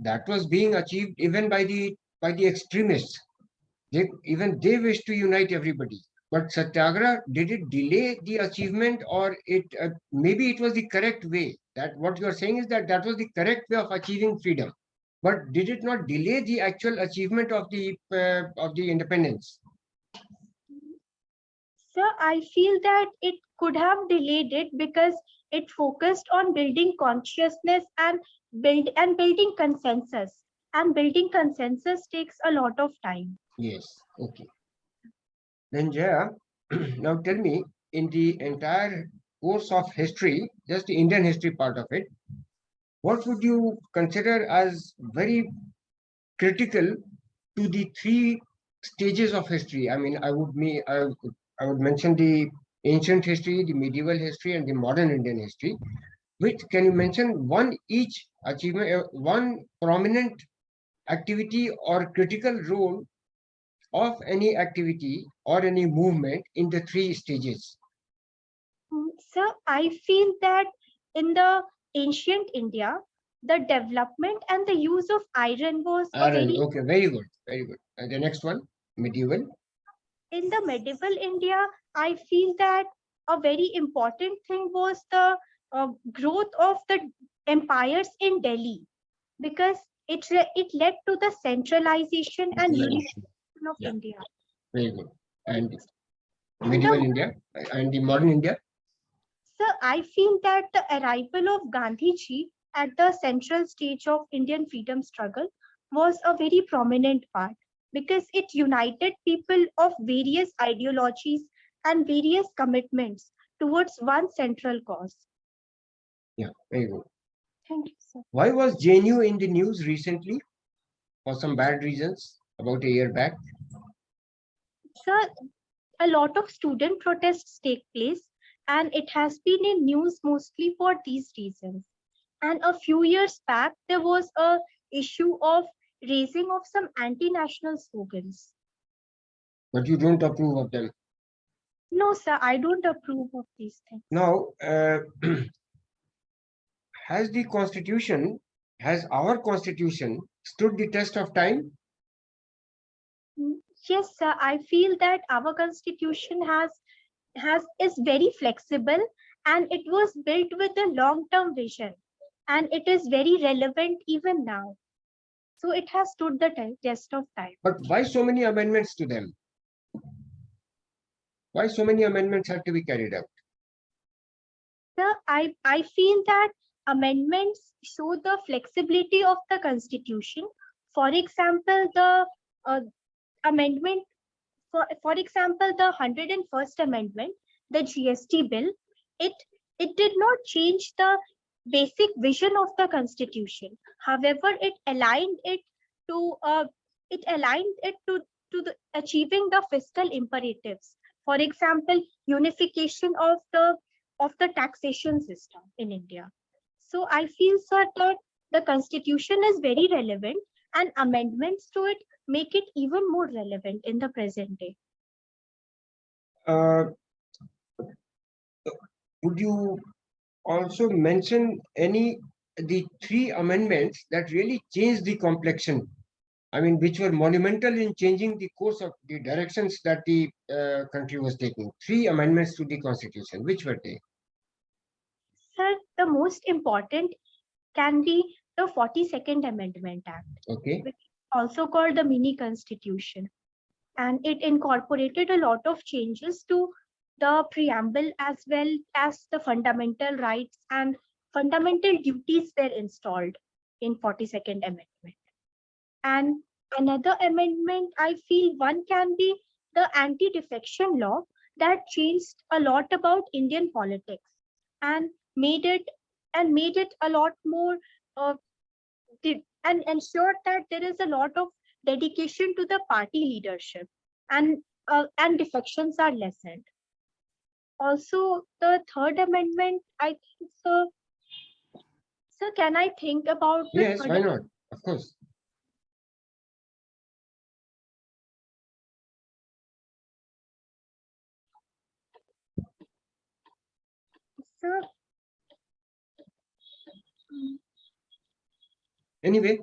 that was being achieved even by the extremists. Even they wish to unite everybody. But Satyagraha, did it delay the achievement, or it maybe it was the correct way? That what you are saying is that that was the correct way of achieving freedom. But did it not delay the actual achievement of the independence? So I feel that it could have delayed it because it focused on building consciousness and building consensus. And building consensus takes a lot of time. Yes. Okay. Then Jaya, now tell me, in the entire course of history, just the Indian history part of it, what would you consider as very critical to the three stages of history? I mean, I would mention the ancient history, the medieval history, and the modern Indian history. Which can you mention one each achievement, one prominent activity or critical role of any activity or any movement in the three stages? So I feel that in the ancient India, the development and the use of iron was a Iron. very Okay, very good, very good. And the next one, medieval. in the medieval India, I feel that a very important thing was the growth of the empires in Delhi because it led to the centralization and unification of Yeah, India. very good. And In medieval the India and the modern India. So I feel that the arrival of Gandhiji at the central stage of Indian freedom struggle was a very prominent part because it united people of various ideologies and various commitments towards one central cause. Yeah, very good. Thank you, sir. Why was JNU in the news recently for some bad reasons about a year back? Sir, a lot of student protests take place and it has been in news mostly for these reasons. And a few years back, there was a issue of raising of some anti-national slogans. But you don't approve of them. No, sir, I don't approve of these things. Now, has the constitution, has our constitution stood the test of time? Yes, sir, I feel that our constitution has is very flexible and it was built with a long-term vision and it is very relevant even now. So it has stood the test of time. But why so many amendments to them? Why so many amendments have to be carried out? Sir, I feel that amendments show the flexibility of the constitution. For example, the amendment, for example, the 101st amendment, the GST bill, it it did not change the basic vision of the constitution. However, to it aligned it to the achieving the fiscal imperatives. For example, unification of the taxation system in India. So I feel, sir, that the constitution is very relevant and amendments to it make it even more relevant in the present day. Uh, would you also mention the three amendments that really changed the complexion? I mean, which were monumental in changing the course of the directions that the country was taking. Three amendments to the constitution. Which were they? Sir, the most important can be the 42nd Amendment Act, Okay. which is also called the mini constitution. And it incorporated a lot of changes to the preamble as well as the fundamental rights and fundamental duties were installed in 42nd Amendment. And another amendment, I feel one can be the anti-defection law that changed a lot about Indian politics and made it made it a lot more uh, and ensured that there is a lot of dedication to the party leadership and defections are lessened. Also, the third amendment, I think so. So, can I think about the Yes, third? why not? Of course. So, mm, Anyway,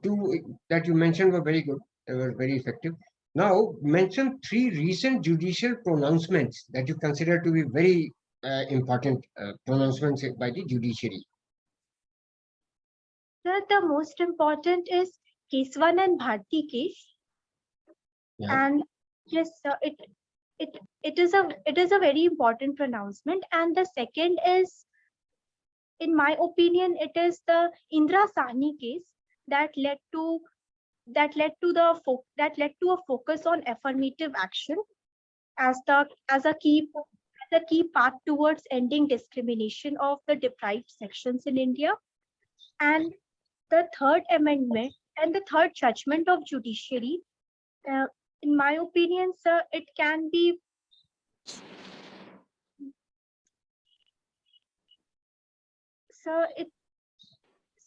two that you mentioned were very good. They were very effective. Now, mention three recent judicial pronouncements that you consider to be very important pronouncements by the judiciary. The most important is Keswan and Bharti case. Yeah. And yes, it is a very important pronouncement. And the second is, in my opinion, it is the Indra Sahni case that led to that led to a focus on affirmative action as a key path towards ending discrimination of the deprived sections in India. And the third amendment and the third judgment of judiciary, uh, in my opinion, sir, it can be sir it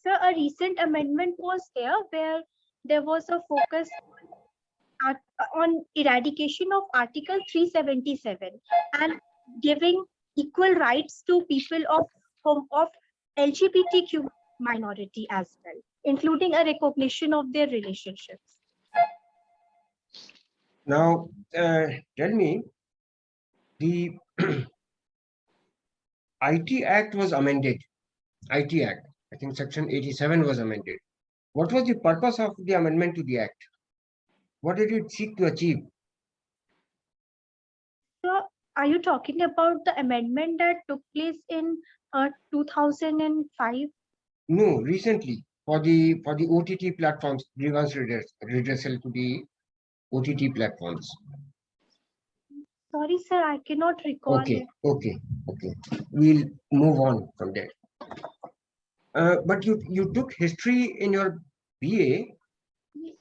sir a recent amendment was there where there was a focus on eradication of Article 377 and giving equal rights to people of LGBTQ minority as well, including a recognition of their relationships. Now, tell me, the IT Act was amended. IT Act, I think Section 87 was amended. What was the purpose of the amendment to the Act? What did it seek to achieve? So, are you talking about the amendment that took place in 2005? No, recently for the OTT platforms, grievance redressal to the OTT platforms. Sorry, sir, I cannot recall Okay, it. okay, okay. We'll move on from there. But you took history in your BA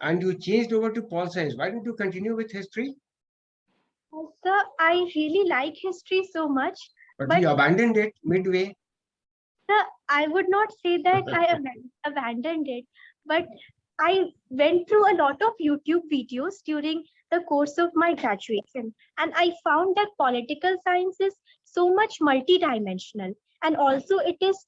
and you changed over to pol science. Why don't you continue with history? Sir, I really like history so much, But but you abandoned it midway. sir, I would not say that I abandoned it, but I went through a lot of YouTube videos during the course of my graduation, and I found that political science is so much multidimensional, and also it is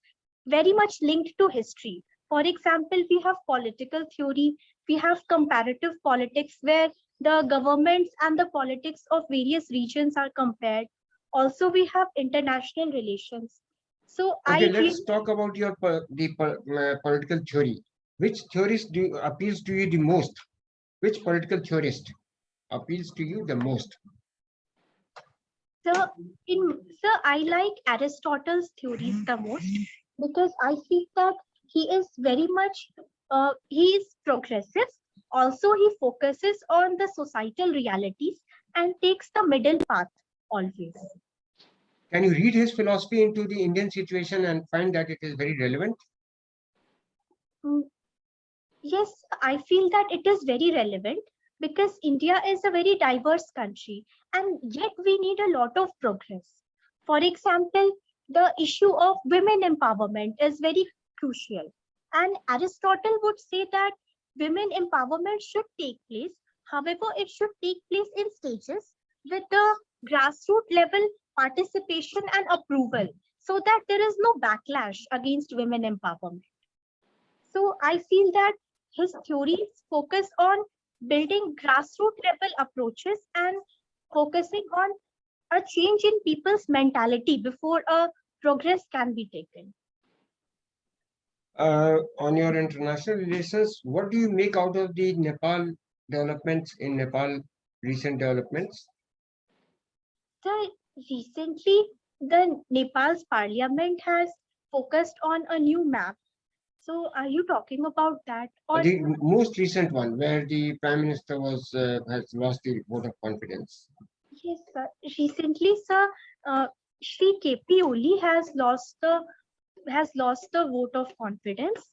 very much linked to history. For example, we have political theory, we have comparative politics, where the governments and the politics of various regions are compared. Also, we have international relations. So Okay, I let's talk about your political theory. Which theorist appeals to you the most? Which political theorist appeals to you the most? So, I like Aristotle's theories the most because I feel that he is very much he is progressive. Also, he focuses on the societal realities and takes the middle path always. Can you read his philosophy into the Indian situation and find that it is very relevant? Mm, Yes, I feel that it is very relevant because India is a very diverse country and yet we need a lot of progress. For example, the issue of women empowerment is very crucial. And Aristotle would say that women empowerment should take place. However, it should take place in stages with the grassroots level participation and approval so that there is no backlash against women empowerment. So I feel that his theories focus on building grassroots level approaches and focusing on a change in people's mentality before a progress can be taken. On your international relations, what do you make out of the Nepal developments in Nepal, recent developments? So recently, the Nepal's parliament has focused on a new map. So are you talking about that? Or The most recent one, where the Prime Minister has lost the vote of confidence. yes, sir. Recently, sir, Shri KP Oli has lost the vote of confidence,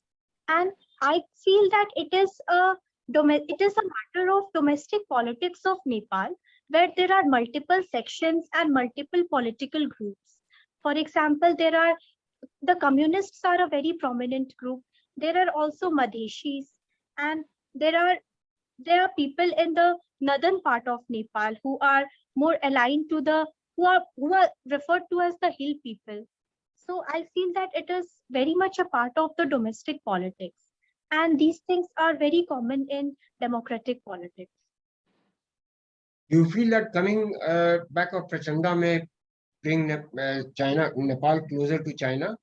and I feel that it is a matter of domestic politics of Nepal, where there are multiple sections and multiple political groups. For example, the communists are a very prominent group. There are also Madheshis, and there are people in the northern part of Nepal who are more aligned to the who are referred to as the hill people. So I feel that it is very much a part of the domestic politics. And these things are very common in democratic politics. Do you feel that coming back of Prachanda may bring Nepal closer to China?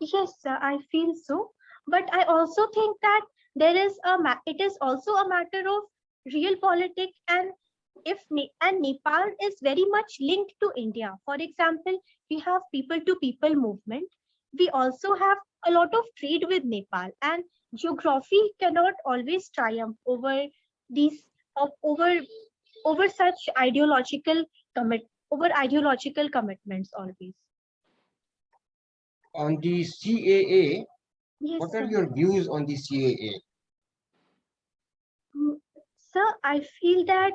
Yes, I feel so. But I also think that it is also a matter of real politics, and and Nepal is very much linked to India. For example, we have people to people movement. We also have a lot of trade with Nepal, and geography cannot always triumph over these over such ideological commitments always. On the CAA, Yes, what are sir. your views on the CAA? Sir, I feel that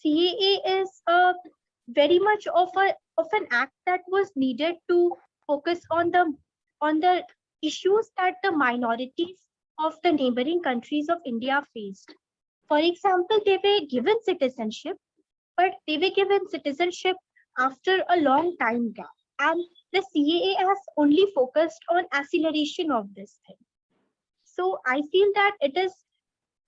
CAA is a very much of an act that was needed to focus on the issues that the minorities of the neighboring countries of India faced. For example, they were given citizenship, but they were given citizenship after a long time gap. And the CAA has only focused on acceleration of this thing. So I feel that it is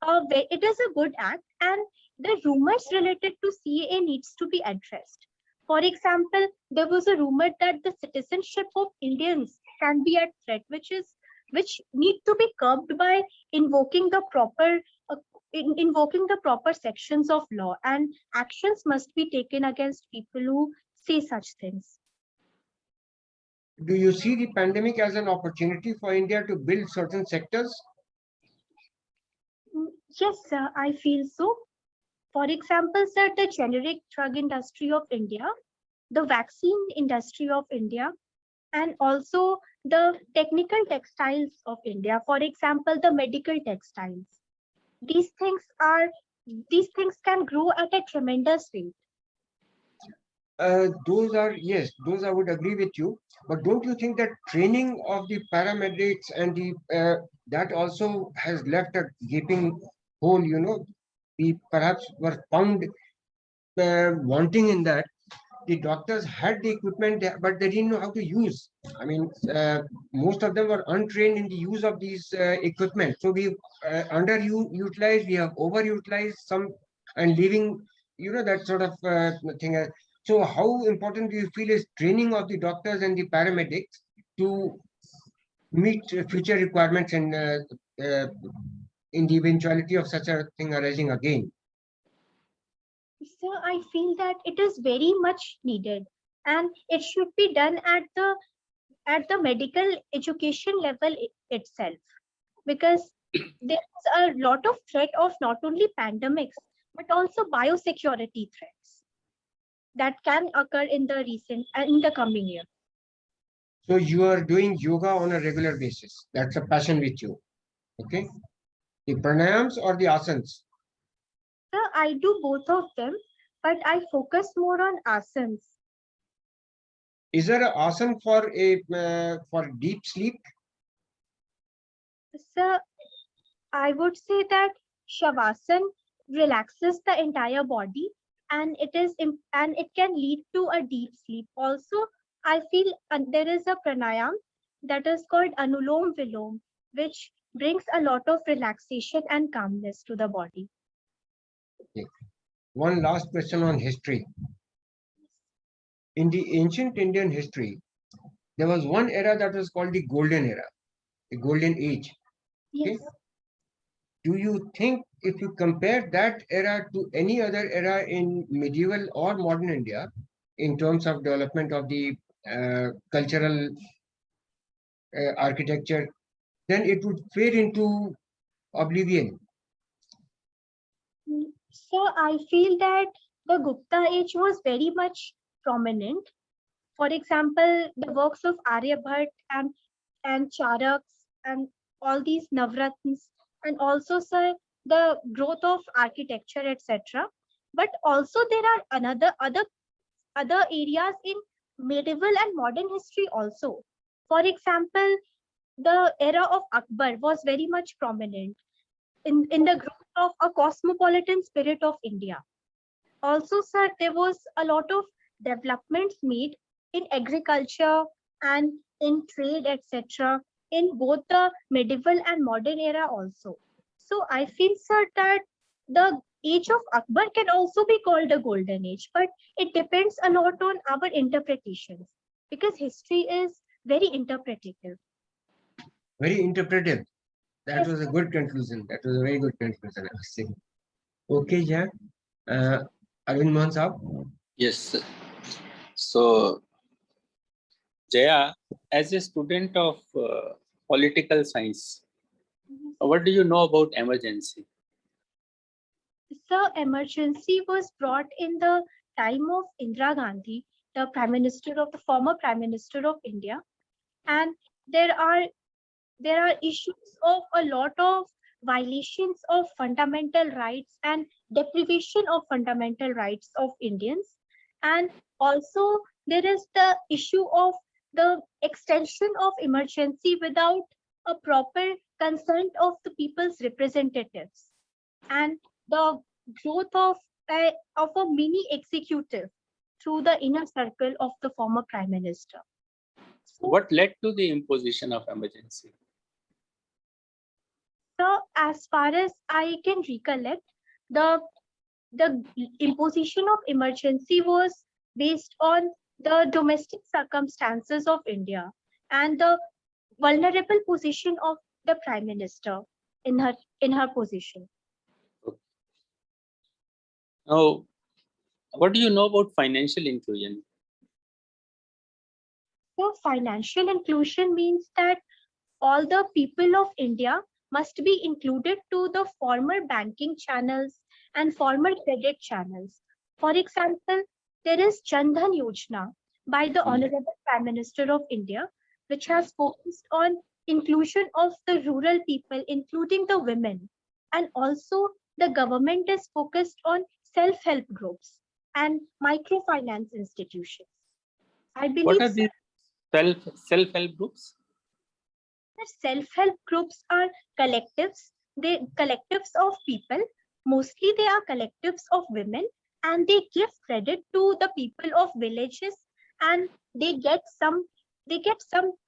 a good act, and the rumors related to CAA needs to be addressed. For example, there was a rumor that the citizenship of Indians can be at threat, which need to be curbed by invoking the proper uh, invoking the proper sections of law, and actions must be taken against people who say such things. Do you see the pandemic as an opportunity for India to build certain sectors? Yes, sir, I feel so. For example, sir, the generic drug industry of India, the vaccine industry of India, and also the technical textiles of India. For example, the medical textiles. These things are these things can grow at a tremendous rate. Those are, yes, those I would agree with you. But don't you think that training of the paramedics and the that also has left a gaping hole? We perhaps were found wanting in that. The doctors had the equipment, but they didn't know how to use. I mean, most of them were untrained in the use of these equipment. So we underutilized, we have overutilized some, and leaving, that sort of thing. So how important do you feel is training of the doctors and the paramedics to meet future requirements and in the eventuality of such a thing arising again? So I feel that it is very much needed, and it should be done at the medical education level itself, because there's a lot of threat of not only pandemics but also biosecurity threats that can occur in the coming year. So you are doing yoga on a regular basis. That's a passion with you. Okay. The pranayams or the asanas? So I do both of them, but I focus more on asanas. Is there an asana for deep sleep? So I would say that Shavasana relaxes the entire body, and and it can lead to a deep sleep. Also, I feel there is a pranayam that is called Anulom Vilom, which brings a lot of relaxation and calmness to the body. Okay. One last question on history. In the ancient Indian history, there was one era that was called the golden era, the golden age. Okay. Yes. Do you think if you compare that era to any other era in medieval or modern India, in terms of development of the cultural architecture, then it would fade into oblivion? So I feel that the Gupta age was very much prominent. For example, the works of Aryabhat and Charaks and all these Navratnas, and also, sir, the growth of architecture, etc. But also there are other areas in medieval and modern history also. For example, the era of Akbar was very much prominent in the growth of a cosmopolitan spirit of India. Also, sir, there was a lot of developments made in agriculture and in trade, etc. in both the medieval and modern era also. So I feel, sir, that the age of Akbar can also be called a golden age, but it depends a lot on our interpretations because history is very interpretative. Very interpretive. That Yes, was a good conclusion. That was a very good conclusion, I was saying. Okay, yeah. Arvind Mohan Saab. Yes. So, Jaya, as a student of political science, what do you know about emergency? the emergency was brought in the time of Indira Gandhi, the Prime Minister of the former Prime Minister of India, and there are there are issues of a lot of violations of fundamental rights and deprivation of fundamental rights of Indians. And also there is the issue of the extension of emergency without a proper consent of the people's representatives and the growth of a mini executive through the inner circle of the former prime minister. So, What led to the imposition of emergency? so as far as I can recollect, the the imposition of emergency was based on the domestic circumstances of India and the vulnerable position of the prime minister in her position. Now, what do you know about financial inclusion? So financial inclusion means that all the people of India must be included to the former banking channels and former credit channels. For example, there is Jan Dhan Yojana by the Honorable Prime Minister of India, which has focused on inclusion of the rural people, including the women. And also the government is focused on self-help groups and microfinance institutions. I What believe are these self-help groups? self-help groups are collectives. They collectives of people. Mostly they are collectives of women, and they give credit to the people of villages, and they get some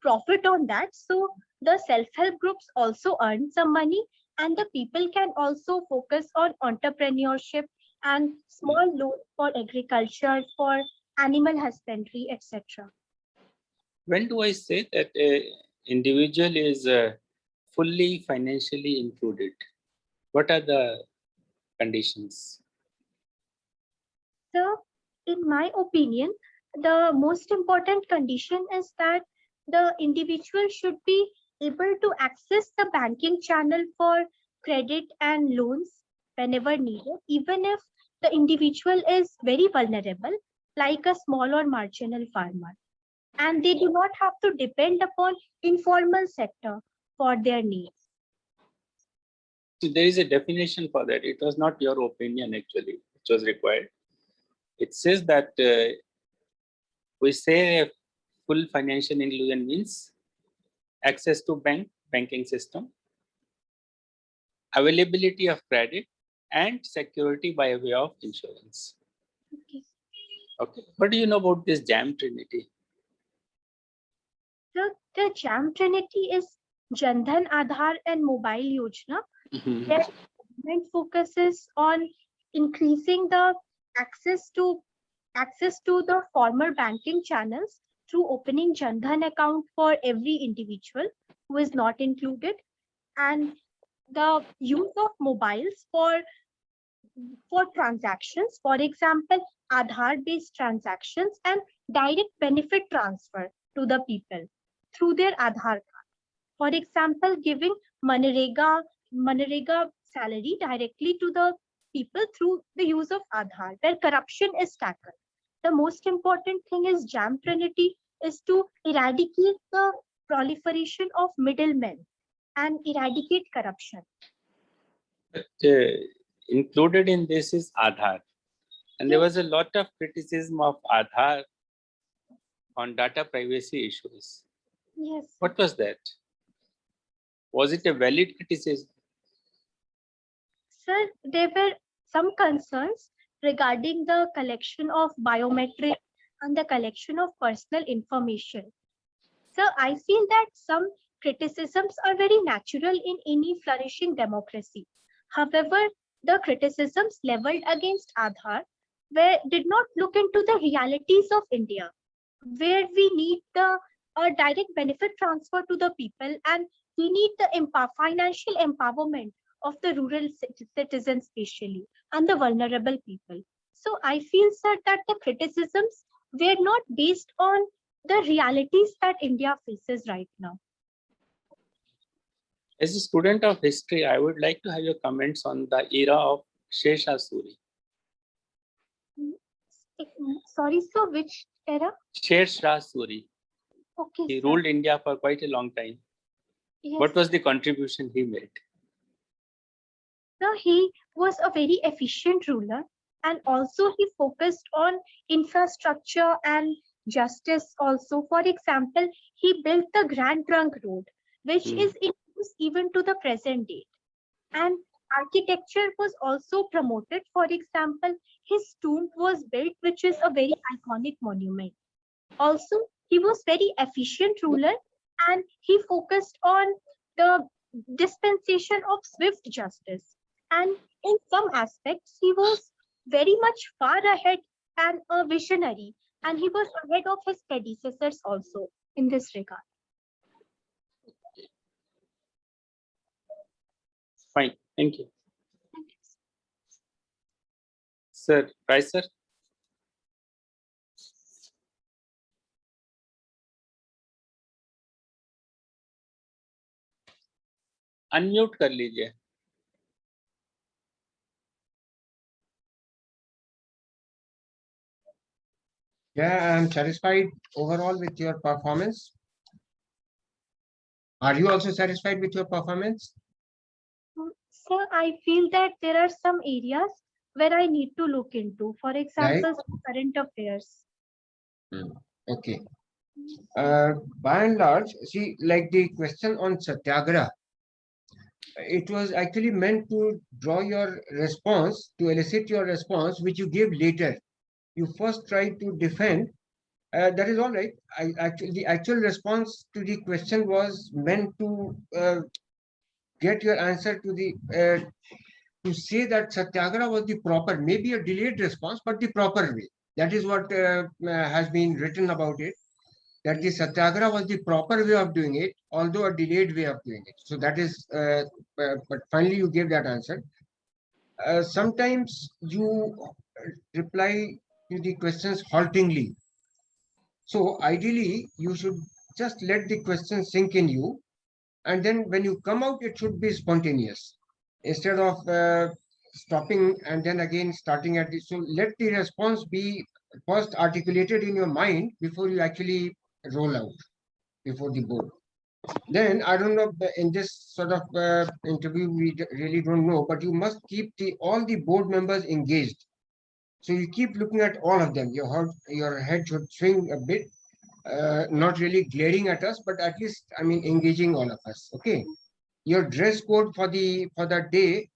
profit on that. So the self-help groups also earn some money, and the people can also focus on entrepreneurship and small loans for agriculture, for animal husbandry, etc. When do I say that a individual is fully financially included? What are the conditions? So, in my opinion, the most important condition is that the individual should be able to access the banking channel for credit and loans whenever needed, even if the individual is very vulnerable, like a small or marginal farmer. And they do not have to depend upon informal sector for their needs. So there is a definition for that. It was not your opinion actually, which was required. It says that we say full financial inclusion means access to banking system, availability of credit, and security by way of insurance. Okay. Okay. What do you know about this JAM Trinity? So the JAM Trinity is Jan Dhan Aadhaar and Mobile Yojana. Their government focuses on increasing the access to the former banking channels through opening Jan Dhan account for every individual who is not included, and the use of mobiles for transactions, for example, Aadhaar based transactions and direct benefit transfer to the people through their Aadhaar card. For example, giving Manrega salary directly to the people through the use of Aadhaar, where corruption is tackled. The most important thing is JAM Trinity is to eradicate the proliferation of middlemen and eradicate corruption. But included in this is Aadhaar. And there was a lot of criticism of Aadhaar on data privacy issues. Yes. What was that? Was it a valid criticism? Sir, there were some concerns regarding the collection of biometric and the collection of personal information. So I feel that some criticisms are very natural in any flourishing democracy. However, the criticisms leveled against Aadhaar did not look into the realities of India, where we need the direct benefit transfer to the people, and we need the financial empowerment of the rural citizens especially, and the vulnerable people. So I feel, sir, that the criticisms were not based on the realities that India faces right now. As a student of history, I would like to have your comments on the era of Sher Shah Suri. Sorry, sir, which era? Sher Shah Suri. Okay, He sir. ruled India for quite a long time. Yes, What was the contribution he made? sir, he was a very efficient ruler, and also he focused on infrastructure and justice also. For example, he built the Grand Trunk Road, which is in use even to the present date. And architecture was also promoted. For example, his tomb was built, which is a very iconic monument. Also, he was very efficient ruler, and he focused on the dispensation of swift justice. And in some aspects, he was very much far ahead and a visionary, and he was ahead of his predecessors also in this regard. Fine, thank you. Sir, Rai sir. Unmute कर लीजिए. Yeah, I'm satisfied overall with your performance. Are you also satisfied with your performance? Sir, I feel that there are some areas where I need to look into. For example, current affairs. Okay. By and large, see, like the question on Satyagraha, it was actually meant to draw your response, to elicit your response, which you gave later. You first tried to defend. That is all right. The actual response to the question was meant to get your answer to the to say that Satyagraha was the proper, maybe a delayed response, but the proper way. That is what has been written about it. That the Satyagraha was the proper way of doing it, although a delayed way of doing it. So that is, but finally you gave that answer. Sometimes you reply to the questions haltingly. So ideally, you should just let the question sink in you, and then when you come out, it should be spontaneous instead of stopping and then again starting at this. So let the response be first articulated in your mind before you actually roll out before the board. Then I don't know, in this sort of interview, we really don't know, but you must keep all the board members engaged. So you keep looking at all of them. Your head should swing a bit, not really glaring at us, but at least, I mean, engaging all of us. Okay. Your dress code for that day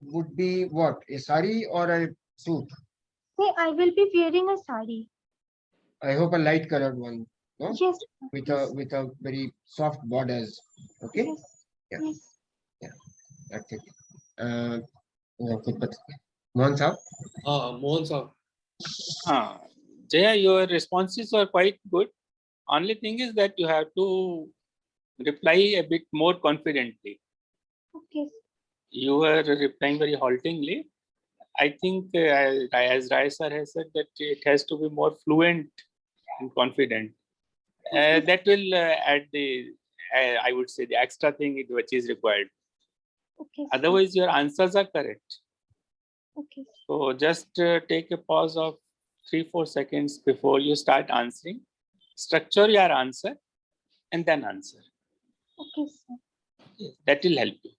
would be what? A sari or a suit? Hey, I will be wearing a sari. I hope a light colored one. No? Yes. With a very soft borders. Okay. Yes. Yeah. Yes. Yeah. That's it. Okay, but Mohan Saab? Mohan Saab. Jaya, your responses were quite good. Only thing is that you have to reply a bit more confidently. Okay. You were replying very haltingly. I think, as Rai sir has said, that it has to be more fluent and confident. That will add the, I would say, the extra thing which is required. Okay. Otherwise, your answers are correct. Okay. So just take a pause of 3-4 seconds before you start answering. Structure your answer and then answer. Okay, sir. That will help you.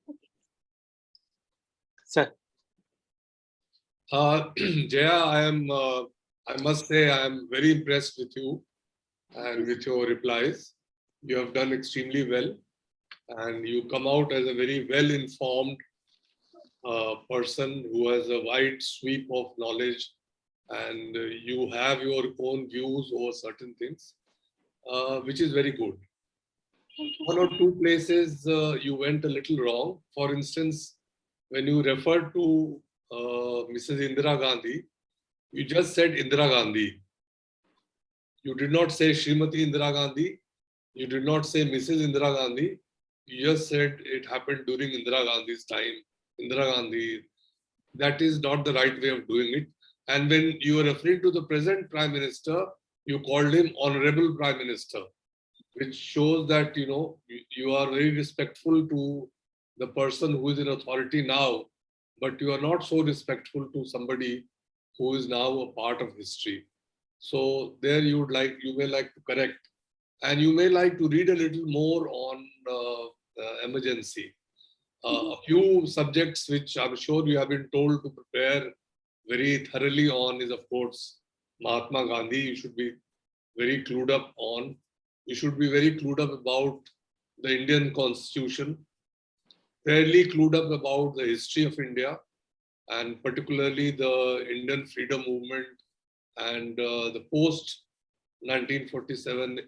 Okay. Sir. Jaya, I must say I am very impressed with you and with your replies. You have done extremely well, and you come out as a very well-informed person who has a wide sweep of knowledge, and you have your own views over certain things, which is very good. Thank you, one sir. or two places you went a little wrong. For instance, when you referred to Mrs. Indira Gandhi, you just said Indira Gandhi. You did not say Srimati Indira Gandhi. You did not say Mrs. Indira Gandhi. You just said it happened during Indira Gandhi's time. Indira Gandhi. That is not the right way of doing it. And when you are referring to the present Prime Minister, you called him Honorable Prime Minister, which shows that you are very respectful to the person who is in authority now, but you are not so respectful to somebody who is now a part of history. So there you may like to correct, and you may like to read a little more on emergency. A few subjects which I'm sure you have been told to prepare very thoroughly on is, of course, Mahatma Gandhi. You should be very clued up on. You should be very clued up about the Indian Constitution, fairly clued up about the history of India, and particularly the Indian freedom movement and the post 1947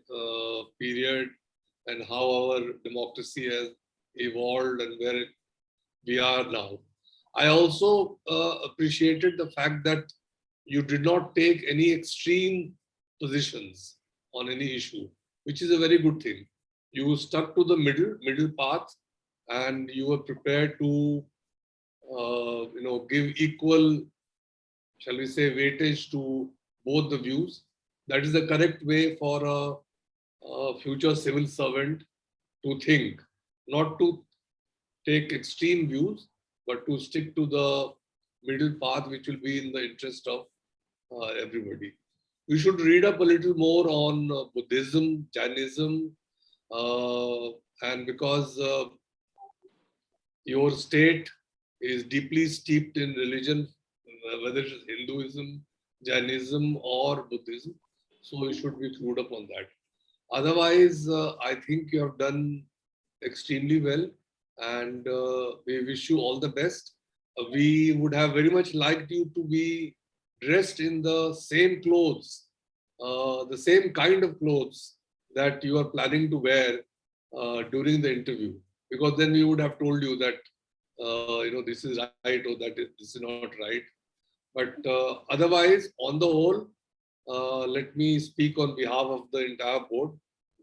period, and how our democracy has evolved and where we are now. I also appreciated the fact that you did not take any extreme positions on any issue, which is a very good thing. You stuck to the middle path, and you were prepared to, give equal, shall we say, weightage to both the views. That is the correct way for a future civil servant to think, not to take extreme views, but to stick to the middle path, which will be in the interest of everybody. We should read up a little more on Buddhism, Jainism, and because your state is deeply steeped in religion, whether it is Hinduism, Jainism, or Buddhism, so you should be clued up on that. Otherwise, I think you have done extremely well, and we wish you all the best. We would have very much liked you to be dressed in the same clothes, the same kind of clothes that you are planning to wear during the interview, because then we would have told you that this is right or this is not right. But otherwise, on the whole, let me speak on behalf of the entire board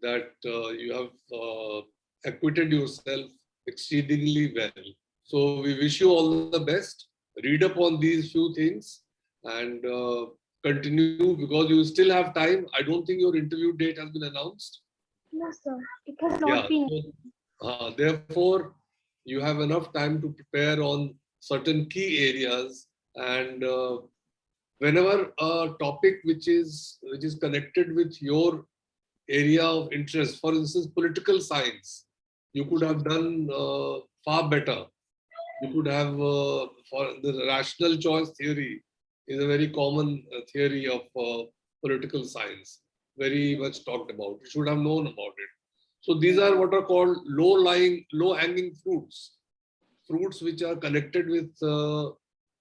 that you have acquitted yourself exceedingly well. So we wish you all the best. Read up on these few things and continue, because you still have time. I don't think your interview date has been announced. No, sir. It has not been. Therefore, you have enough time to prepare on certain key areas, and whenever a topic which is connected with your area of interest, for instance, political science, you could have done far better. You could have, for the rational choice theory is a very common theory of political science, very much talked about. You should have known about it. So these are what are called low-hanging fruits, fruits which are connected with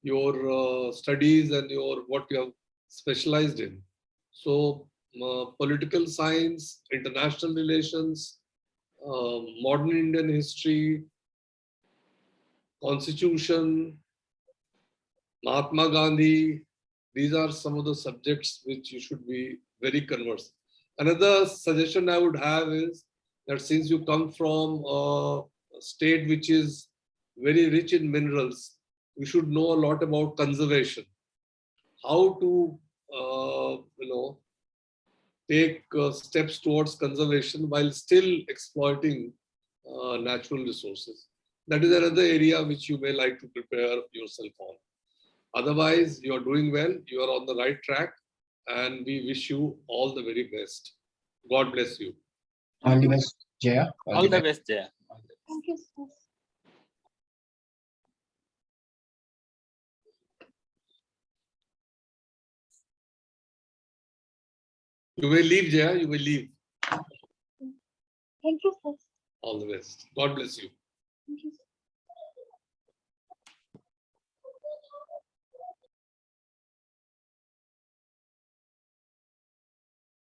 your studies and what you have specialized in. So political science, international relations, modern Indian history, Constitution, Mahatma Gandhi, these are some of the subjects which you should be very conversant. Another suggestion I would have is that since you come from a state which is very rich in minerals, you should know a lot about conservation, how to take steps towards conservation while still exploiting natural resources. That is another area which you may like to prepare yourself on. Otherwise, you are doing well, you are on the right track, and we wish you all the very best. God bless you. All the best, Jaya. All the best, Jaya. Thank you, sir. You may leave, Jaya, you may leave. Thank you, sir. All the best. God bless you. Thank you, sir.